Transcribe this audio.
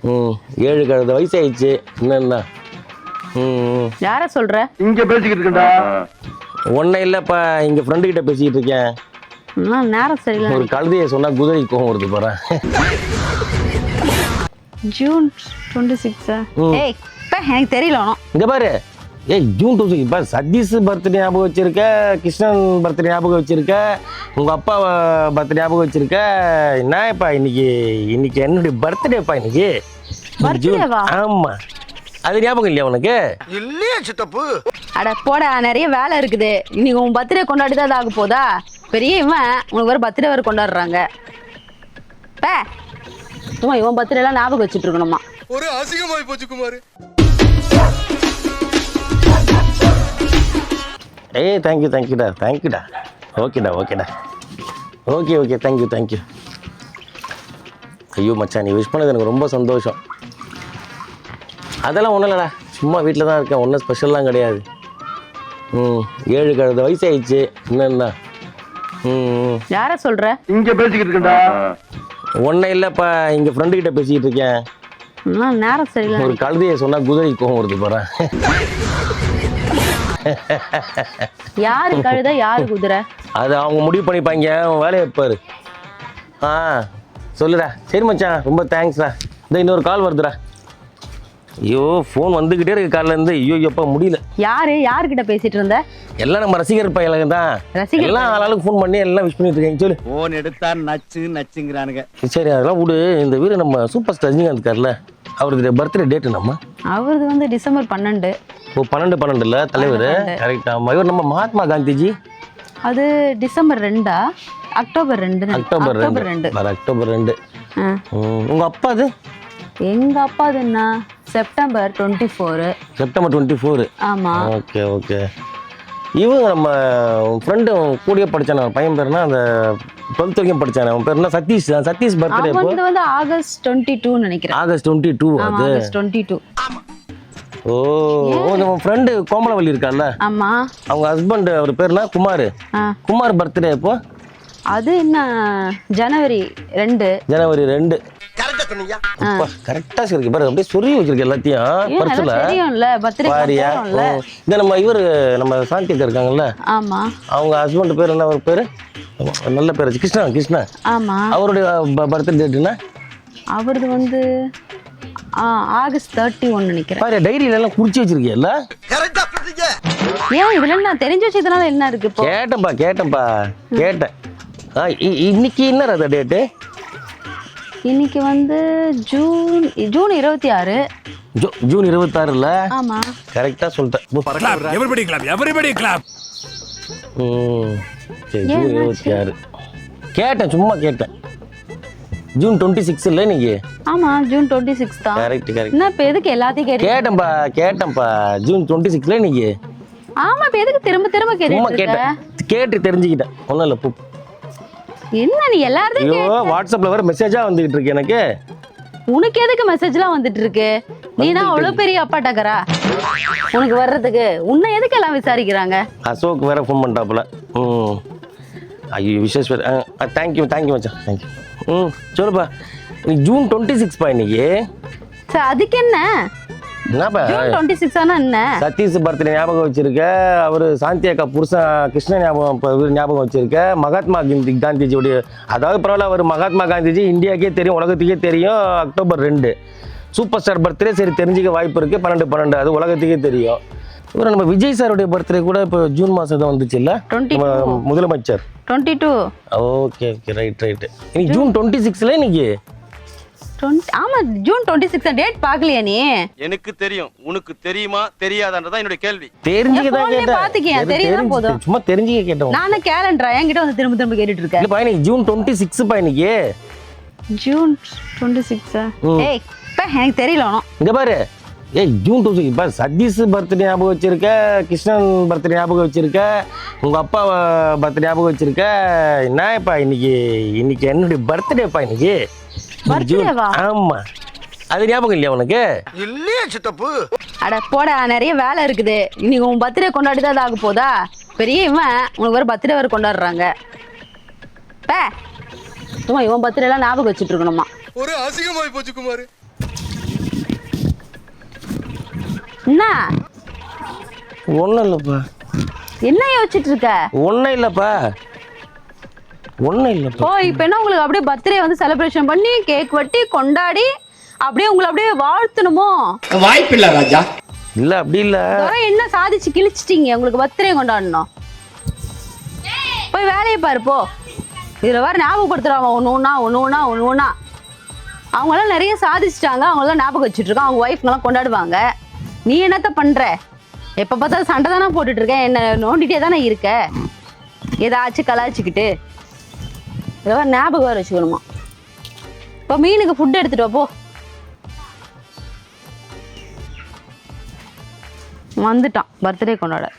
ம் 7 கழுத வயசாயிடுச்சு. என்னண்ணா? யார சொல்ற? இங்க பேசிக்கிட்டு இருக்கா? ஒன்னும் இல்லப்பா, இங்க ஃப்ரெண்டு கிட்ட பேசிக்கிட்டு இருக்கேன். நேரம் சரியில்லை. ஒரு கழுதையை சொன்னா குதிரை கோவம் வருது போறேன். ஜூன் 26. ஏய் எனக்கு தெரியல ஒன்றும். இங்க பாரு, ஜூன் 26 இப்போ சதீஷ் பர்த்டே ஞாபகம் வச்சிருக்க, கிருஷ்ணன் பர்த்டே ஞாபகம் வச்சிருக்க, உங்க அப்பா பர்த்டே ஞாபகம் வச்சிருக்க. என்னப்பா இன்னைக்கு என்னுடைய பர்த்டேப்பா இன்னைக்கு. ஆமா, அது ஞாபகம் இல்லையா உனக்கு? இல்லையே சித்தப்பு. அட போடா, நிறைய வேலை இருக்குது. இன்னைக்கு உன் பர்த்டே கொண்டாடி தான் ஆக போதா? பெரிய இவன் உனக்கு வேறு பர்த்டே வேறு கொண்டாடுறாங்க. சும்மா இவன் பர்த்டே எல்லாம் ஞாபகம் வச்சுட்டு இருக்கணுமா? ஒரு அசிங்கமாய் போச்சு குமார். தேங்க்யூடா. ஓகேடா. Okay thank you. ஐயோ மச்சான், நீ விஷ் பண்ணது எனக்கு ரொம்ப சந்தோஷம். அதெல்லாம் ஒன்றும் இல்லைடா, சும்மா வீட்டில் தான் இருக்கேன், ஒன்றும் ஸ்பெஷல்லாம் கிடையாது. 7 கழுத வயசாயிடுச்சு. என்னண்ணா? யார சொல்ற? இங்க பேசிக்கிட்டு இருக்கா? ஒன்னும் இல்லப்பா, இங்க ஃப்ரெண்டு கிட்ட பேசிக்கிட்டு இருக்கேன். நேரம் சரியில்லை. ஒரு கழுதையை சொன்னா குதிரை கோவம் வருது போறேன். யாரு கழுத யாரு குதிரை? அது அவங்க முடிவு பண்ணிப்பாங்க, அவன் வேலையை வைப்பாரு. சொல்லுடா. சரி மச்சான், ரொம்ப தேங்க்ஸ்டா. இந்த இன்னொரு கால் வருதுடா. ஐயோ, ஃபோன் வந்துக்கிட்டே இருக்கு காலில் இருந்து. ஐயோ எப்போ முடியல. யாருக்கிட்ட பேசிட்டு இருந்த? எல்லாம் நம்ம ரசிகர் பையனுங்க தான். எல்லாம் ஆளாளுக்கு ஃபோன் பண்ணி எல்லாம் விஷ் பண்ணிட்டு இருக்கேன். சொல்லு. ஃபோன் எடுத்தா நச்சுங்கிறானுங்க. சரி, அதெல்லாம் விடு. இந்த வீடு நம்ம சூப்பர் ஸ்டார் ரஜினிகாந்த் இருக்கார்ல, அவருக்கு பர்த்டே டேட்டு நம்ம அவருக்கு வந்து டிசம்பர் 12. ஓ 12 இல்ல தலைவர்? கரெக்ட். ஆமாம். இவர் நம்ம மகாத்மா காந்திஜி. அது டிசம்பர் 2. அக்டோபர் 2. அக்டோபர் 2. உங்க அப்பா? அது எங்க அப்பா என்ன செப்டம்பர் 24. ஆமா. ஓகே. இவங்க நம்ம ஃப்ரெண்டு கூடயே படிச்சான பையன் பேருனா, அந்த 12th வரைக்கும் படிச்சானே, அவன் பேர் என்ன? சதீஷ் பர்த்டே வந்து ஆகஸ்ட் 22 நினைக்கிறேன். ஆகஸ்ட் 22. அது ஆகஸ்ட் 22. ஓ, நம்ம ஃப்ரெண்டு கோமலவல்லி இருக்கால்ல, ஆமா, அவங்க ஹஸ்பண்ட், அவர் பேர் என்ன? குமார் பர்த்டே எப்போ? அது என்ன ஜனவரி 2. கரெக்டா இருக்கு பாரு, அப்படியே சொல்லி வச்சிருக்க எல்லாத்தையும் பர்ஸ்ல. பாரியா? இந்த நம்ம இவர் நம்ம சாந்தியக்கா இருக்காங்கல்ல, ஆமா, அவங்க ஹஸ்பண்ட் பேர் என்ன? ஒரு பேரு நல்ல பேர், கிருஷ்ணா. ஆமா. அவருடைய பர்த்டே டேட் என்ன? அவரது வந்து ஆகஸ்ட் 31 நினைக்கிறேன். பாரு, டைரியில எல்லாம் குறிச்சு வச்சிருக்கீல்ல. ஏன் இதெல்லாம் நான் தெரிஞ்சு வச்சதுனால என்ன இருக்கு இப்போ? கேட்டேன். இன்னைக்கு என்ன டேட்டு? இன்னைக்கு வந்து ஜூன் 26. ஜூன் 26 இல்ல? ஆமா, கரெக்டா சொல்லிட்டேன். Everybody clap. சரி, ஜூன் 26. கேட்டேன், சும்மா கேட்டேன். ஜூன் 26 இல்ல இன்னைக்கு? ஆமா, ஜூன் 26 தான். கரெக்ட். என்ன இப்ப எதுக்கு எல்லாத்தையும் கேட்டேன்ப்பா. ஜூன் 26 இன்னைக்கு? ஆமா, இப்ப எதுக்கு திரும்ப கேட்டுட்டு இருக்க? கேட்டு தெரிஞ்சுக்கிட்டேன். ஒண்ணும் இல்ல. என்ன நீ எல்லாரும் வாட்ஸ்அப்ல வர மெசேஜா வந்துகிட்டு இருக்கு எனக்கு. உனக்கு எதுக்கு மெசேஜ்லாம் வந்துட்டு இருக்கு? நீனா அவ்வளவு பெரிய அப்பா டக்கரா உனக்கு வர்றதுக்கு? உன்னை எதுக்கு எல்லாம் விசாரிக்கிறாங்க? அசோக் வேற ஃபோன் பண்ணிட்டாப்புல. ஐயோ, விசேஷ் வேற. தேங்க்யூ மச்சான், தேங்க்யூ. சொல்லுப்பா, இன்னைக்கு ஜூன் 26 பா இன்னைக்கு. அதுக்கு என்ன? என்னப்பா ஜூன் 26 ஆனா என்ன? சதீஷ் பர்த்டே ஞாபகம் வச்சிருக்க, அவரு சாந்தியக்கா புருஷன் கிருஷ்ணன் ஞாபகம் வச்சிருக்க, மகாத்மா காந்திஜியோடைய, அதாவது பரவாயில்ல, அவர் மகாத்மா காந்திஜி இந்தியாவுக்கே தெரியும், உலகத்துக்கே தெரியும். October 2 super star birthday. சரி, தெரிஞ்சுக்க வாய்ப்பு இருக்கு. 12 அது உலகத்துக்கே தெரியும். இவர் நம்ம விஜய் சாருடைய பர்த்டே கூட இப்போ ஜூன் மாசம் தான் வந்துச்சு இல்ல, முதலமைச்சர் 22. Okay, right. இன்னைக்கு ஜூன் 26 இன்னைக்கு. ஆமா, ஜூன் 26 டேட் பார்க்கலையா நீ? எனக்கு தெரியும், உனக்கு தெரியுமா தெரியாதான்றதான் என்னோட கேள்வி. தெரிஞ்சுக்கதான் கேட்டேன். பாத்துக்கியா? தெரியுதா போதும். சும்மா தெரிஞ்சுக்க கேட்டோம். நானே கேலண்டரா என்கிட்ட வந்து திரும்ப கேட்டுட்டு இருக்கேன். இல்ல இன்னைக்கு ஜூன் 26 பா இன்னைக்கு. ஜூன் 26. ஏய் எனக்கு தெரியல ஒன்றும். இங்க பாரு, ஜூன் 26 இப்போ சதீஷ் பர்த்டே ஞாபகம் வச்சிருக்க, கிருஷ்ணன் பர்த்டே ஞாபகம் வச்சிருக்க, உங்க அப்பா பர்த்டே ஞாபகம் வச்சிருக்க. என்னப்பா இன்னைக்கு என்னுடைய பர்த்டேப்பா இன்னைக்கு. ஆமா, அது ஞாபகம் இல்லையா உனக்கு? இல்லையே சித்தப்பு. அட போடா, நிறைய வேலை இருக்குது. இன்னைக்கு உன் பர்த்டே கொண்டாடி தான் ஆக போதா? பெரிய இவன் உனக்கு வேறு பர்த்டே வேறு கொண்டாடுறாங்க. சும்மா இவன் பர்த்டே எல்லாம் ஞாபகம் வச்சுட்டு இருக்கணுமா? ஒரு அசிங்கமாய் போச்சு குமார். என்ன ஒன்றும் இல்லைப்பா. என்ன யோசிச்சுட்டு இருக்க? ஒன்றும் இல்லைப்பா. ஒன்றும் இல்லைப்பா. ஓ இப்போ என்ன உங்களுக்கு அப்படியே பர்த்டே வந்து செலிப்ரேஷன் பண்ணி கேக் வெட்டி கொண்டாடி அப்படியே உங்களை அப்படியே வாழ்த்தணுமோ? வாய்ப்பில்லை ராஜா. இல்லை அப்படி இல்லை. என்ன சாதிச்சு கிழிச்சிட்டீங்க? உங்களுக்கு பர்த்டே கொண்டாடணும். போய் வேலையை பாரு போ. இதில் வேறு ஞாபகப்படுத்துகிறாங்க ஒன்று ஒன்றா. அவங்களாம் நிறைய சாதிச்சிட்டாங்க, அவங்களாம் ஞாபகம் வச்சுட்டு இருக்கோம். அவங்க ஒய்ஃப்ங்கெல்லாம் கொண்டாடுவாங்க. நீ என்னத்த பண்ணுற? எப்போ பார்த்தாலும் சண்டை தானே போட்டுட்டு இருக்கேன், என்ன நோண்டிகிட்டே தானே இருக்க. ஏதாச்சும் கலாய்ச்சிக்கிட்டு இதில் வேறு ஞாபகம் வேறு வச்சுக்கணுமா? இப்போ மீனுக்கு ஃபுட் எடுத்துகிட்டு வா போ. வந்துட்டான் பர்த்டே கொண்டாட.